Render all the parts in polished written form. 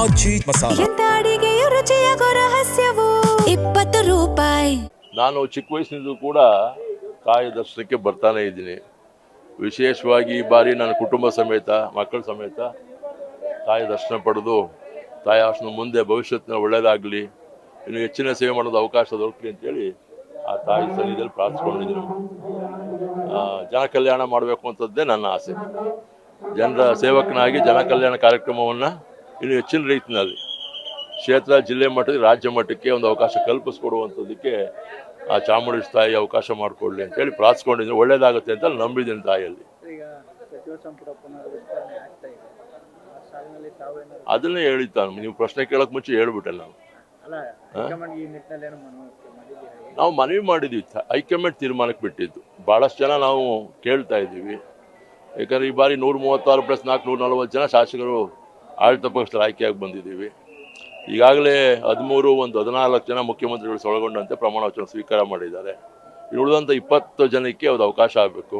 ಆಚಿ ಮಸಾಲ. ಎಂತ ಅಡಿಗೆಯ ರುಚಿಯಾಗೋ ರಹಸ್ಯವು 20 ರೂಪಾಯಿ. ನಾನು ಚಿಕ್ಕ ವಯಸ್ಸಿನಿಂದ ಕೂಡ ತಾಯಿ ದರ್ಶನಕ್ಕೆ ಬರ್ತಾನೆ ಇದ್ದೀನಿ. ವಿಶೇಷವಾಗಿ ಈ ಬಾರಿ ನನ್ನ ಕುಟುಂಬ ಸಮೇತ ಮಕ್ಕಳ ಸಮೇತ ತಾಯಿ ದರ್ಶನ ಪಡೆದು ತಾಯಿ ಆಶನ ಮುಂದೆ ಭವಿಷ್ಯತ್ತಿನ ಒಳ್ಳೆಯದಾಗಲಿ, ಇನ್ನು ಹೆಚ್ಚಿನ ಸೇವೆ ಮಾಡೋದು ಅವಕಾಶ ದೊರಕಲಿ ಅಂತೇಳಿ ಆ ತಾಯಿ ಸನ್ನಿಧಿಯಲ್ಲಿ ಪ್ರಾರ್ಥಿಸ್ಕೊಂಡಿದ್ದೀನಿ. ಜನ ಕಲ್ಯಾಣ ಮಾಡಬೇಕು ಅಂತದ್ದೇ ನನ್ನ ಆಸೆ. ಜನರ ಸೇವಕನಾಗಿ ಜನ ಕಲ್ಯಾಣ ಕಾರ್ಯಕ್ರಮವನ್ನು ಇನ್ನು ಹೆಚ್ಚಿನ ರೀತಿಯಲ್ಲಿ ಕ್ಷೇತ್ರ, ಜಿಲ್ಲೆ ಮಟ್ಟದಲ್ಲಿ ರಾಜ್ಯ ಮಟ್ಟಕ್ಕೆ ಒಂದು ಅವಕಾಶ ಕಲ್ಪಿಸ್ಕೊಡುವಂಥದ್ದಕ್ಕೆ ಆ ಚಾಮುಂಡೇಶ್ವರಿ ತಾಯಿ ಅವಕಾಶ ಮಾಡಿಕೊಡ್ಲಿ ಅಂತೇಳಿ ಪ್ರಾರ್ಥಿಸ್ಕೊಂಡಿದ್ದೀನಿ. ಒಳ್ಳೇದಾಗುತ್ತೆ ಅಂತ ನಂಬಿದ್ದೀನಿ ತಾಯಿಯಲ್ಲಿ. ಅದನ್ನೇ ಹೇಳಿದ್ದಾನು. ನೀವು ಪ್ರಶ್ನೆ ಕೇಳೋಕೆ ಮುಂಚೆ ಹೇಳ್ಬಿಟ್ಟೆ ನಾನು. ನಾವು ಮನವಿ ಮಾಡಿದ್ವಿ, ಹೈಕಮಾಂಡ್ ತೀರ್ಮಾನಕ್ಕೆ ಬಿಟ್ಟಿದ್ದು. ಭಾಳಷ್ಟು ಜನ ನಾವು ಕೇಳ್ತಾ ಇದ್ದೀವಿ. ಯಾಕಂದರೆ ಈ ಬಾರಿ 136 + 4 140 ಜನ ಶಾಸಕರು ಆಡಳಿತ ಪಕ್ಷದಲ್ಲಿ ಆಯ್ಕೆಯಾಗಿ ಬಂದಿದ್ದೀವಿ. ಈಗಾಗಲೇ 14 ಜನ ಮುಖ್ಯಮಂತ್ರಿಗಳು ಒಳಗೊಂಡಂತೆ ಪ್ರಮಾಣ ವಚನ ಸ್ವೀಕಾರ ಮಾಡಿದ್ದಾರೆ. ಉಳಿದಂಥ 20 ಜನಕ್ಕೆ ಅದು ಅವಕಾಶ ಆಗಬೇಕು.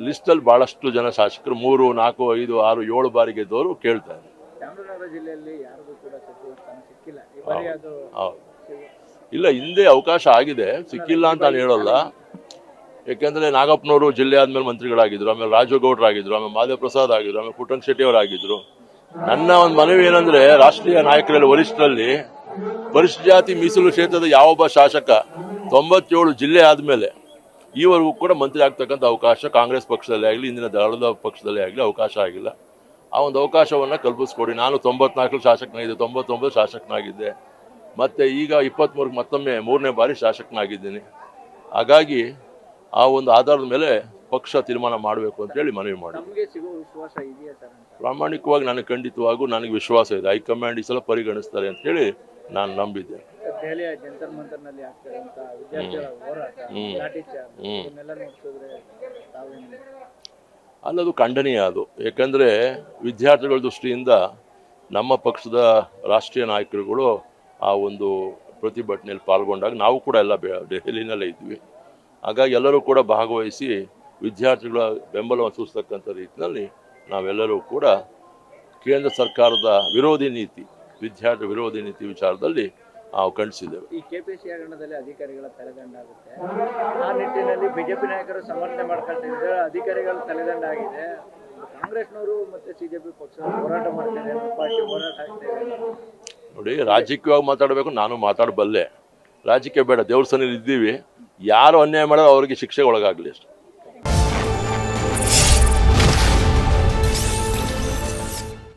ಲಿಸ್ಟಲ್ಲಿ ಭಾಳಷ್ಟು ಜನ ಶಾಸಕರು 3, 4, 5, 6, 7 ಬಾರಿ ಗೆದ್ದವರು ಕೇಳ್ತಾರೆ. ಇಲ್ಲ, ಹಿಂದೆ ಅವಕಾಶ ಆಗಿದೆ, ಸಿಕ್ಕಿಲ್ಲ ಅಂತ ನಾನು ಹೇಳೋಲ್ಲ. ಯಾಕೆಂದರೆ ನಾಗಪ್ಪನವರು ಜಿಲ್ಲೆ ಆದಮೇಲೆ ಮಂತ್ರಿಗಳಾಗಿದ್ದರು, ಆಮೇಲೆ ರಾಜಗೌಡರಾಗಿದ್ದರು, ಆಮೇಲೆ ಮಾದೇವ ಪ್ರಸಾದ್ ಆಗಿದ್ರು, ಆಮೇಲೆ ಪುಟ್ಟಣ ಶೆಟ್ಟಿ ಅವರಾಗಿದ್ದರು. ನನ್ನ ಒಂದು ಮನವಿ ಏನಂದ್ರೆ, ರಾಷ್ಟ್ರೀಯ ನಾಯಕರಲ್ಲಿ ವರಿಷ್ಠರಲ್ಲಿ ಪರಿಶಿಷ್ಟ ಜಾತಿ ಮೀಸಲು ಕ್ಷೇತ್ರದ ಯಾವೊಬ್ಬ ಶಾಸಕ 97 ಜಿಲ್ಲೆ ಆದಮೇಲೆ ಈವರೆಗೂ ಕೂಡ ಮಂತ್ರಿ ಆಗ್ತಕ್ಕಂಥ ಅವಕಾಶ ಕಾಂಗ್ರೆಸ್ ಪಕ್ಷದಲ್ಲೇ ಆಗಲಿ, ಇಂದಿನ ದಳದ ಪಕ್ಷದಲ್ಲೇ ಆಗಲಿ ಅವಕಾಶ ಆಗಿಲ್ಲ. ಆ ಒಂದು ಅವಕಾಶವನ್ನು ಕಲ್ಪಿಸ್ಕೊಡಿ. ನಾನು 94 ಶಾಸಕನಾಗಿದ್ದೆ, 99 ಶಾಸಕನಾಗಿದ್ದೆ, ಮತ್ತು ಈಗ 23 ಮತ್ತೊಮ್ಮೆ 3ನೇ ಬಾರಿ ಶಾಸಕನಾಗಿದ್ದೀನಿ. ಹಾಗಾಗಿ ಆ ಒಂದು ಆಧಾರದ ಮೇಲೆ ಪಕ್ಷ ತೀರ್ಮಾನ ಮಾಡಬೇಕು ಅಂತೇಳಿ ಮನವಿ ಮಾಡಿ. ಪ್ರಾಮಾಣಿಕವಾಗಿ ನನಗೆ ಖಂಡಿತವಾಗೂ ನನಗೆ ವಿಶ್ವಾಸ ಇದೆ. ಹೈಕಮಾಂಡ್ ಈ ಸಲ ಪರಿಗಣಿಸ್ತಾರೆ ಅಂತೇಳಿ ನಾನು ನಂಬಿದ್ದೆ. ಅಲ್ಲದು ಖಂಡನೀಯ. ಅದು ಯಾಕಂದರೆ ವಿದ್ಯಾರ್ಥಿಗಳ ದೃಷ್ಟಿಯಿಂದ ನಮ್ಮ ಪಕ್ಷದ ರಾಷ್ಟ್ರೀಯ ನಾಯಕರುಗಳು ಆ ಒಂದು ಪ್ರತಿಭಟನೆಯಲ್ಲಿ ಪಾಲ್ಗೊಂಡಾಗ ನಾವು ಕೂಡ ಎಲ್ಲ ದೆಹಲಿನಲ್ಲೇ ಇದ್ವಿ. ಹಾಗಾಗಿ ಎಲ್ಲರೂ ಕೂಡ ಭಾಗವಹಿಸಿ ವಿದ್ಯಾರ್ಥಿಗಳ ಬೆಂಬಲವನ್ನು ಸೂಚಿಸ್ತಕ್ಕಂಥ ರೀತಿಯಲ್ಲಿ ನಾವೆಲ್ಲರೂ ಕೂಡ ಕೇಂದ್ರ ಸರ್ಕಾರದ ವಿರೋಧಿ ನೀತಿ, ವಿದ್ಯಾರ್ಥಿ ವಿರೋಧಿ ನೀತಿ ವಿಚಾರದಲ್ಲಿ ನಾವು ಖಂಡಿಸಿದ್ದೇವೆ. ಈ ಕೆಪಿಸಿ ಹಗರಣದಲ್ಲಿ ಅಧಿಕಾರಿಗಳ ತಲೆದಂಡ ಆಗುತ್ತೆ. ಆ ನಿಟ್ಟಿನಲ್ಲಿ ಬಿಜೆಪಿ ನಾಯಕರು ಸಮರ್ಥನೆ ಮಾಡ್ಕೊಳ್ತಿದ್ದಾರೆ. ಅಧಿಕಾರಿಗಳ ತಲೆದಂಡ ಆಗಿದೆ. ಕಾಂಗ್ರೆಸ್ನವರು ಮತ್ತೆ ಸಿಜೆಪಿ ಪಕ್ಷ ಹೋರಾಟ ಮಾಡ್ತಿದ್ದಾರೆ, ಪಾರ್ಟಿ ಹೋರಾಟ ಆಗ್ತಿದೆ. ನೋಡಿ, ರಾಜಕೀಯವಾಗಿ ಮಾತಾಡಬೇಕು, ನಾನು ಮಾತಾಡಬಲ್ಲೆ. ರಾಜಕೀಯ ಬೇಡ, ದೇವ್ರ ಸನ್ನಿಧಿ ಇದ್ದೀವಿ. ಯಾರು ಅನ್ಯಾಯ ಮಾಡೋದು ಅವರಿಗೆ ಶಿಕ್ಷೆಗೆ ಒಳಗಾಗಲಿ ಅಷ್ಟೇ.